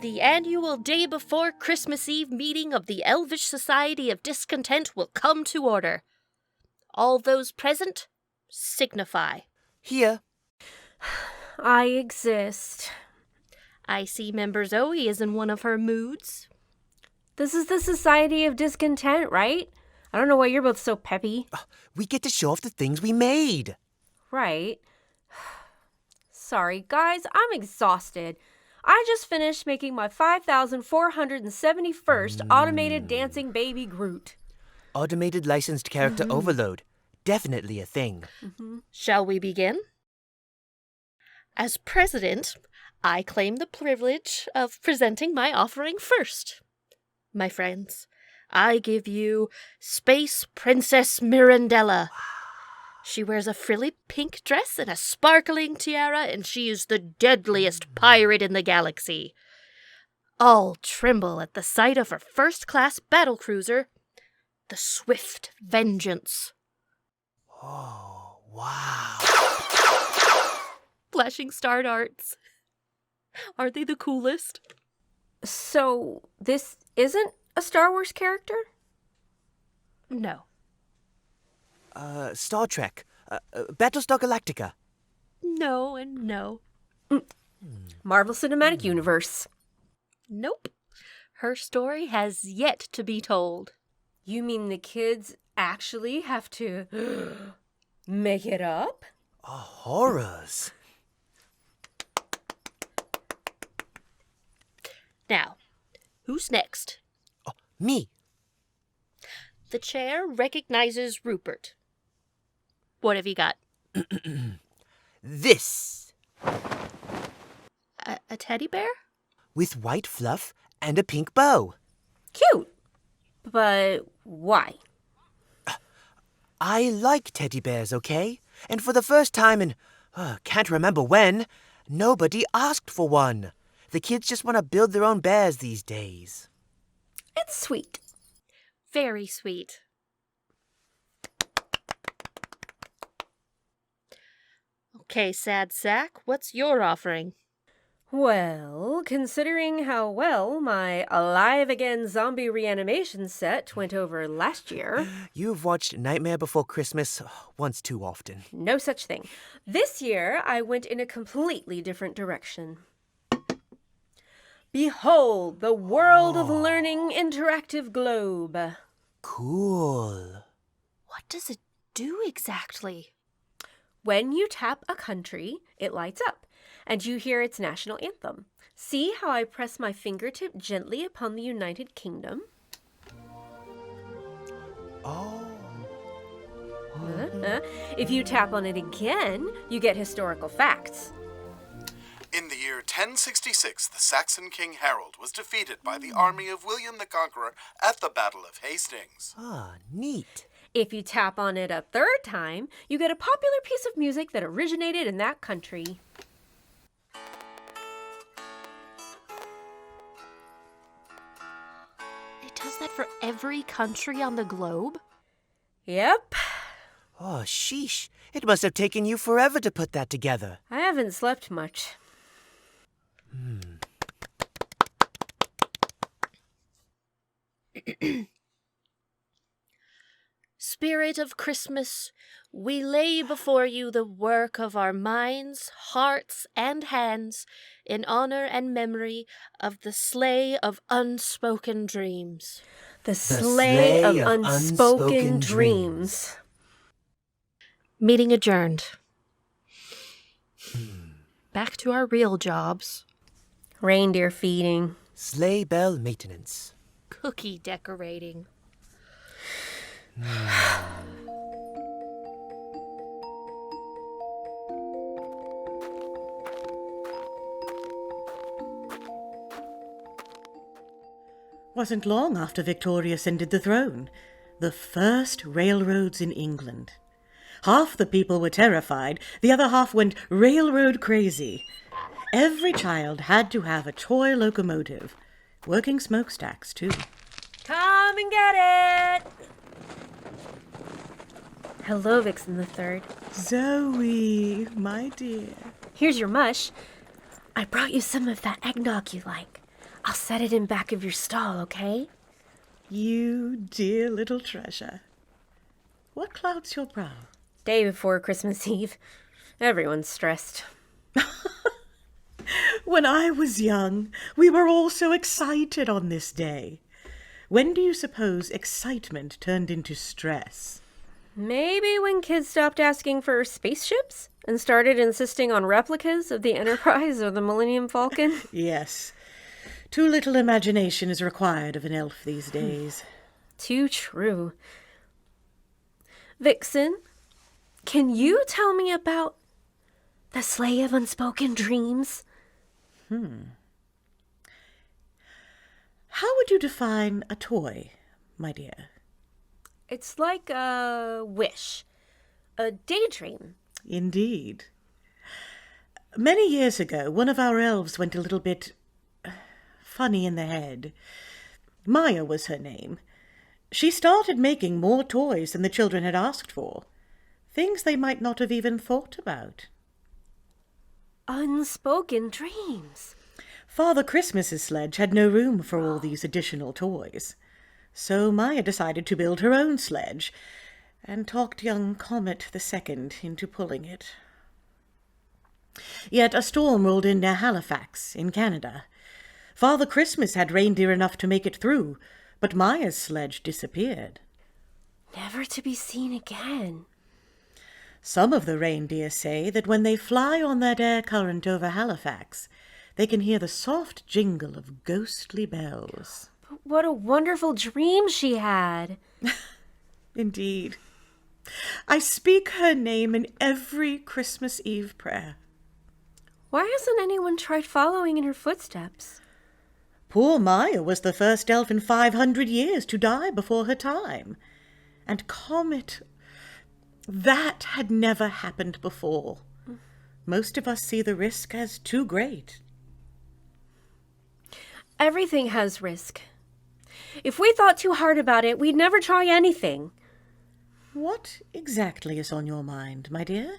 The annual day before Christmas Eve meeting of the Elvish Society of Discontent will come to order. All those present, signify. Here. I exist. I see member Zoe is in one of her moods. This is the Society of Discontent, right? I don't know why you're both so peppy. We get to show off the things we made. Right. Sorry, guys, I'm exhausted. I just finished making my 5,471st automated dancing baby Groot. Automated licensed character overload. Definitely a thing. Shall we begin? As president, I claim the privilege of presenting my offering first. My friends, I give you Space Princess Mirandella. She wears a frilly pink dress and a sparkling tiara, and she is the deadliest pirate in the galaxy. All tremble at the sight of her first-class battlecruiser, the Swift Vengeance. Oh, wow. Flashing star darts. Are they the coolest? So, this isn't a Star Wars character? No. Star Trek. Battlestar Galactica. No and no. Marvel Cinematic Universe. Nope. Her story has yet to be told. You mean the kids actually have to make it up? Horrors. Now, who's next? Me. The chair recognizes Rupert. What have you got? This. A teddy bear? With white fluff and a pink bow. Cute. But why? I like teddy bears, okay? And for the first time in, can't remember when, nobody asked for one. The kids just want to build their own bears these days. It's sweet. Very sweet. Okay, sad sack, what's your offering? Well, considering how well my Alive Again zombie reanimation set went over last year... You've watched Nightmare Before Christmas once too often. No such thing. This year, I went in a completely different direction. Behold, the World of Learning interactive globe. Cool. What does it do exactly? When you tap a country, it lights up, and you hear its national anthem. See how I press my fingertip gently upon the United Kingdom? If you tap on it again, you get historical facts. In the year 1066, the Saxon king Harold was defeated by the army of William the Conqueror at the Battle of Hastings. Neat. If you tap on it a third time, you get a popular piece of music that originated in that country. It does that for every country on the globe? Yep. Oh, sheesh. It must have taken you forever to put that together. I haven't slept much. Spirit of Christmas, we lay before you the work of our minds, hearts, and hands in honor and memory of the Sleigh of Unspoken Dreams. The Sleigh of Unspoken Dreams. Meeting adjourned. Back to our real jobs. Reindeer feeding. Sleigh bell maintenance. Cookie decorating. Wasn't long after Victoria ascended the throne. The first railroads in England. Half the people were terrified, the other half went railroad crazy. Every child had to have a toy locomotive. Working smokestacks, too. Come and get it! Hello, Vixen the Third. Zoe, my dear. Here's your mush. I brought you some of that eggnog you like. I'll set it in back of your stall, okay? You dear little treasure. What clouds your brow? Day before Christmas Eve. Everyone's stressed. When I was young, we were all so excited on this day. When do you suppose excitement turned into stress? Maybe when kids stopped asking for spaceships and started insisting on replicas of the Enterprise or the Millennium Falcon? Yes. Too little imagination is required of an elf these days. Too true. Vixen, can you tell me about the Sleigh of Unspoken Dreams? How would you define a toy, my dear? It's like a wish, a daydream. Indeed. Many years ago, one of our elves went a little bit funny in the head. Maya was her name. She started making more toys than the children had asked for. Things they might not have even thought about. Unspoken dreams. Father Christmas's sledge had no room for all these additional toys. So Maya decided to build her own sledge, and talked young Comet II into pulling it. Yet a storm rolled in near Halifax, in Canada. Father Christmas had reindeer enough to make it through, but Maya's sledge disappeared. Never to be seen again. Some of the reindeer say that when they fly on that air current over Halifax, they can hear the soft jingle of ghostly bells. But what a wonderful dream she had. Indeed. I speak her name in every Christmas Eve prayer. Why hasn't anyone tried following in her footsteps? Poor Maya was the first elf in 500 years to die before her time. And Comet, that had never happened before. Most of us see the risk as too great. Everything has risk. If we thought too hard about it, we'd never try anything. What exactly is on your mind, my dear?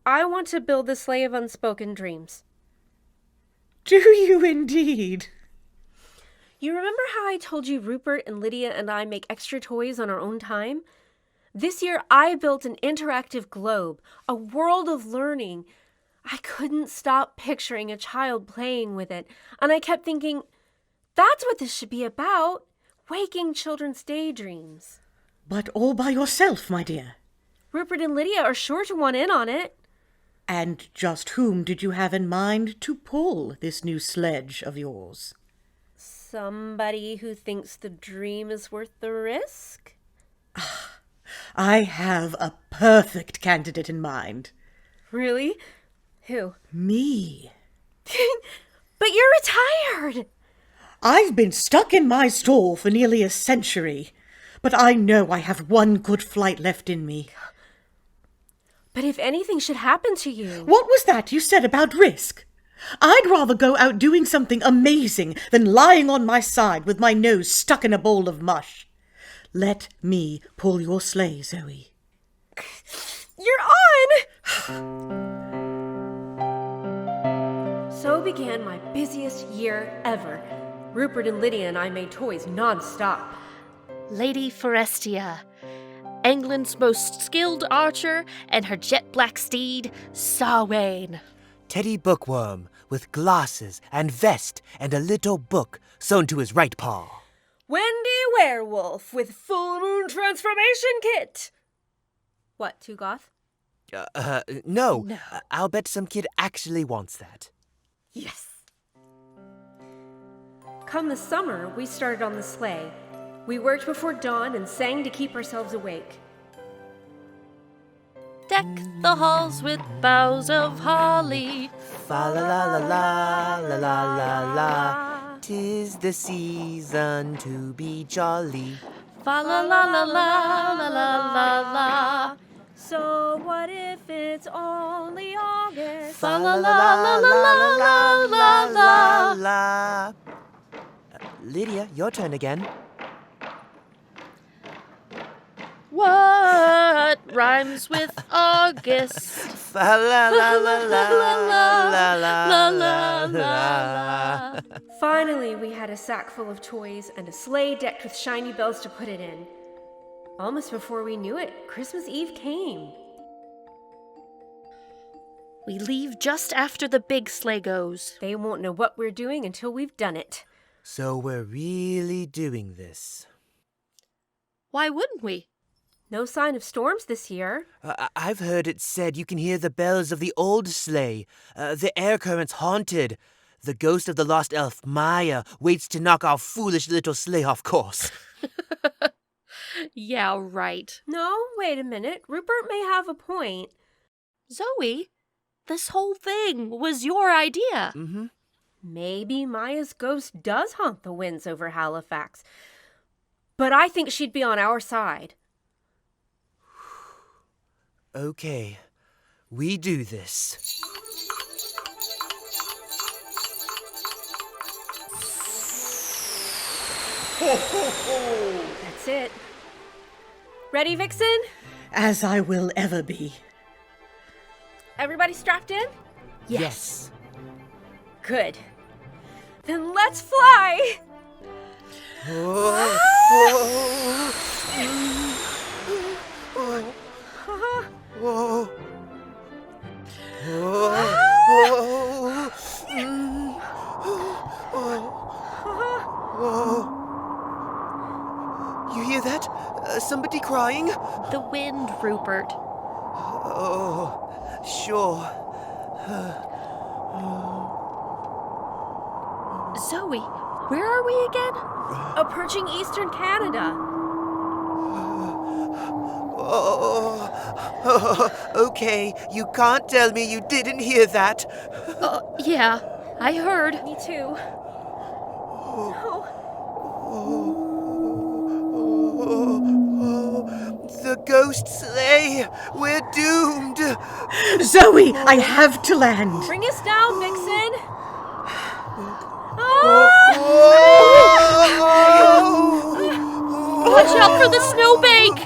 I want to build the Sleigh of Unspoken Dreams. Do you indeed? You remember how I told you Rupert and Lydia and I make extra toys on our own time? This year I built an interactive globe, a world of learning. I couldn't stop picturing a child playing with it, and I kept thinking, that's what this should be about, waking children's daydreams. But all by yourself, my dear. Rupert and Lydia are sure to want in on it. And just whom did you have in mind to pull this new sledge of yours? Somebody who thinks the dream is worth the risk? I have a perfect candidate in mind. Really? Who? Me. But you're retired! I've been stuck in my stall for nearly a century, but I know I have one good flight left in me. But if anything should happen to you... What was that you said about risk? I'd rather go out doing something amazing than lying on my side with my nose stuck in a bowl of mush. Let me pull your sleigh, Zoe. You're on! So began my busiest year ever. Rupert and Lydia and I made toys non-stop. Lady Forestia, England's most skilled archer, and her jet-black steed, Sarwain. Teddy Bookworm, with glasses and vest and a little book sewn to his right paw. Wendy Werewolf with full moon transformation kit. What, too goth? No. I'll bet some kid actually wants that. Yes. Come the summer, we started on the sleigh. We worked before dawn and sang to keep ourselves awake. Deck the halls with boughs of holly. Fa la la la la la la la la. 'Tis the season to be jolly. Fa la la la la la la la la. So what if it's only August? Fa la la la la la la la la. Lydia, your turn again. What rhymes with August? Fa la la la la la la la la. Finally, we had a sack full of toys and a sleigh decked with shiny bells to put it in. Almost before we knew it, Christmas Eve came. We leave just after the big sleigh goes. They won't know what we're doing until we've done it. So we're really doing this. Why wouldn't we? No sign of storms this year. I've heard it said you can hear the bells of the old sleigh. The air current's haunted. The ghost of the lost elf, Maya, waits to knock our foolish little sleigh off course. Yeah, right. No, wait a minute. Rupert may have a point. Zoe, this whole thing was your idea. Mm-hmm. Maybe Maya's ghost does haunt the winds over Halifax. But I think she'd be on our side. Okay, we do this. That's it. Ready, Vixen? As I will ever be. Everybody strapped in? Yes. Good. Then let's fly! Whoa. Whoa. Whoa. You hear that? Somebody crying? The wind, Rupert. Oh, sure. Zoe, where are we again? Approaching eastern Canada. Okay, you can't tell me you didn't hear that. Yeah, I heard. Me too. The ghost sleigh! We're doomed! Zoe, I have to land. Bring us down, Vixen! Watch out for the snowbank!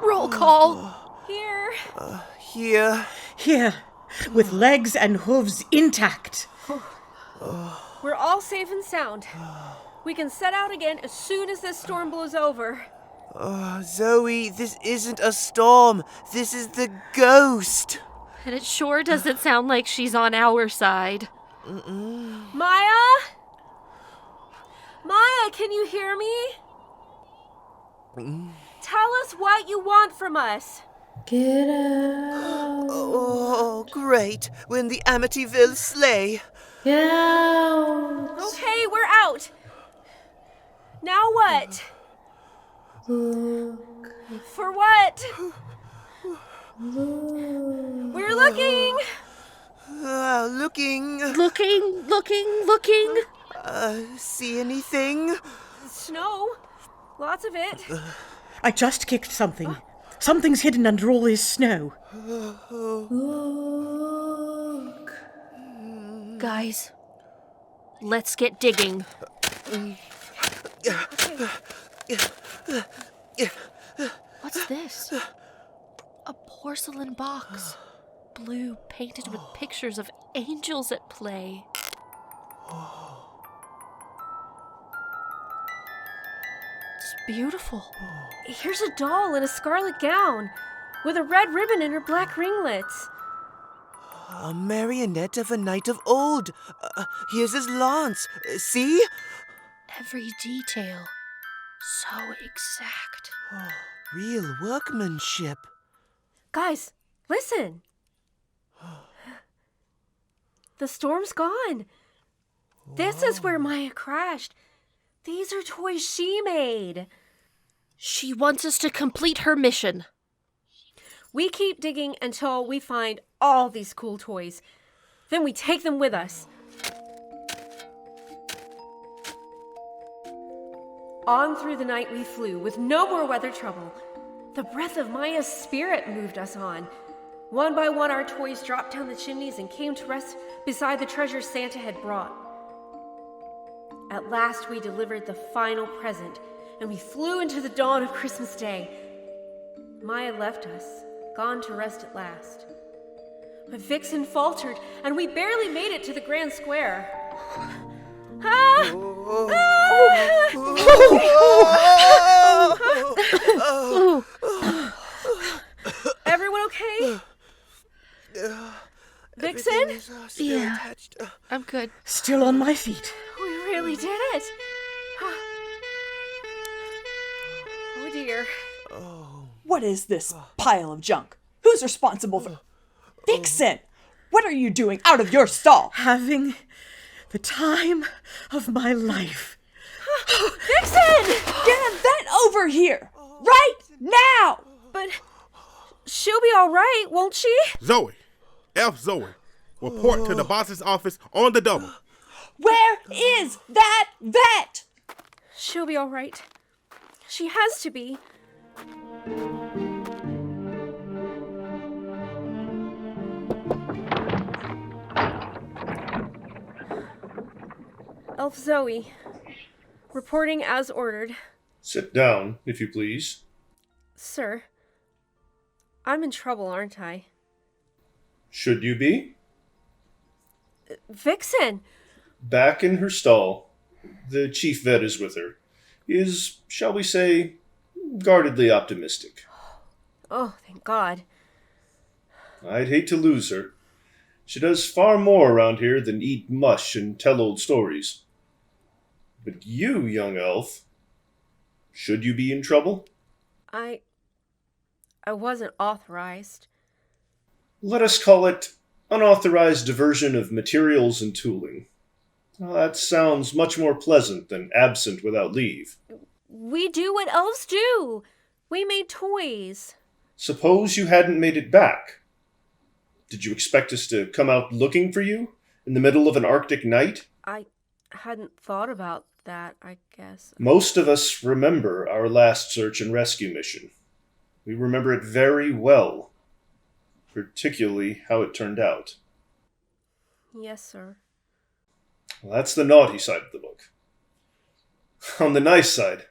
Roll call. Here. Here, with legs and hooves intact. We're all safe and sound. We can set out again as soon as this storm blows over. Zoe, this isn't a storm. This is the ghost. And it sure doesn't sound like she's on our side. Maya? Maya, can you hear me? Tell us what you want from us. Get out. Oh, great. We're in the Amityville sleigh. Get out. Okay, we're out. Now what? Look. For what? Look. We're looking. Looking. Looking. See anything? Snow. Lots of it. I just kicked something. Something's hidden under all this snow. Look. Guys, let's get digging. What's this? A porcelain box. Blue, painted with pictures of angels at play. It's beautiful. Here's a doll in a scarlet gown with a red ribbon in her black ringlets. A marionette of a knight of old. Here's his lance. See? Every detail. So exact. Real workmanship. Guys, listen. The storm's gone. This is where Maya crashed. These are toys she made. She wants us to complete her mission. We keep digging until we find all these cool toys. Then we take them with us. On through the night we flew with no more weather trouble. The breath of Maya's spirit moved us on. One by one, our toys dropped down the chimneys and came to rest beside the treasures Santa had brought. At last we delivered the final present, and we flew into the dawn of Christmas Day. Maya left us, gone to rest at last. But Vixen faltered, and we barely made it to the grand square. Everyone okay? Vixen? Yeah, I'm good. Still on my feet. We really did it. Oh dear. What is this pile of junk? Who's responsible for... Vixen! What are you doing out of your stall? Having the time of my life. Vixen! Get a vet over here! Right now! But she'll be all right, won't she? Zoe, Elf Zoe, report to the boss's office on the double. Where is that vet? She'll be all right. She has to be. Elf Zoe, reporting as ordered. Sit down, if you please. Sir, I'm in trouble, aren't I? Should you be? Vixen! Back in her stall. The chief vet is with her. He is, shall we say, guardedly optimistic. Oh, thank God. I'd hate to lose her. She does far more around here than eat mush and tell old stories. But you, young elf, should you be in trouble? I wasn't authorized. Let us call it unauthorized diversion of materials and tooling. Well, that sounds much more pleasant than absent without leave. We do what elves do. We made toys. Suppose you hadn't made it back. Did you expect us to come out looking for you in the middle of an Arctic night? I hadn't thought about that, I guess. Most of us remember our last search and rescue mission. We remember it very well, particularly how it turned out. Yes, sir. Well, that's the naughty side of the book. On the nice side,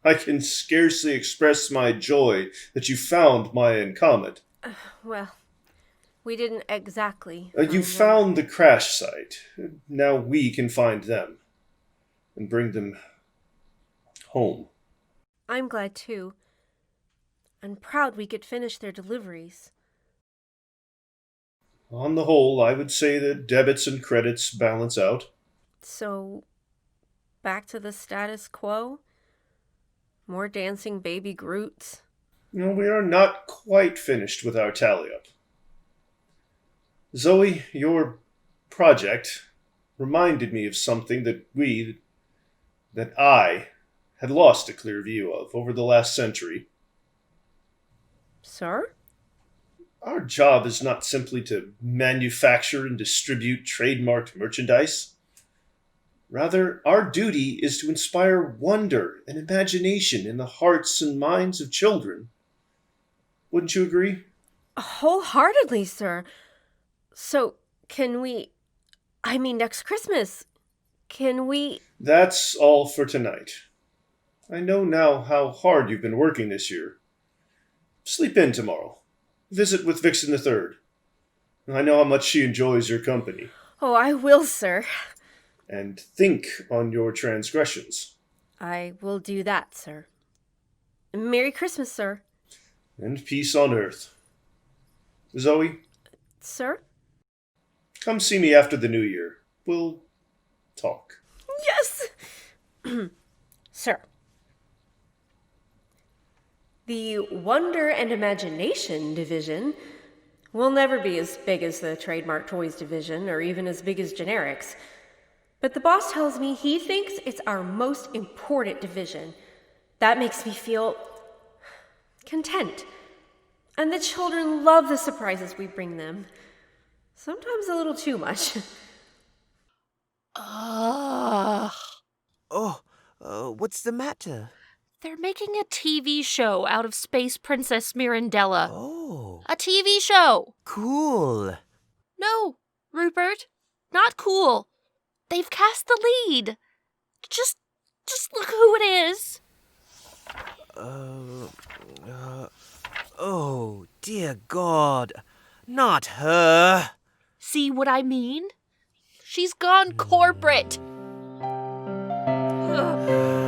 I can scarcely express my joy that you found Maya and Comet. Well, we didn't exactly. You found the crash site. Now we can find them and bring them home. I'm glad too. And proud we could finish their deliveries. On the whole, I would say that debits and credits balance out. So, back to the status quo? More dancing baby Groots? No, we are not quite finished with our tally-up. Zoe, your project reminded me of something that I had lost a clear view of over the last century. Sir? Our job is not simply to manufacture and distribute trademarked merchandise. Rather, our duty is to inspire wonder and imagination in the hearts and minds of children. Wouldn't you agree? Wholeheartedly, sir. So, next Christmas, can we... That's all for tonight. I know now how hard you've been working this year. Sleep in tomorrow. Visit with Vixen III. I know how much she enjoys your company. Oh, I will, sir. And think on your transgressions. I will do that, sir. Merry Christmas, sir. And peace on earth. Zoe? Sir? Come see me after the new year. We'll talk. Yes! Sir. The Wonder and Imagination division will never be as big as the Trademark Toys division, or even as big as generics. But the boss tells me he thinks it's our most important division. That makes me feel content. And the children love the surprises we bring them. Sometimes a little too much. What's the matter? They're making a TV show out of Space Princess Mirandella. Oh, A TV show! cool. No, Rupert, not cool. They've cast the lead. Just look who it is. Oh, dear God. Not her. See what I mean? She's gone corporate. Ugh.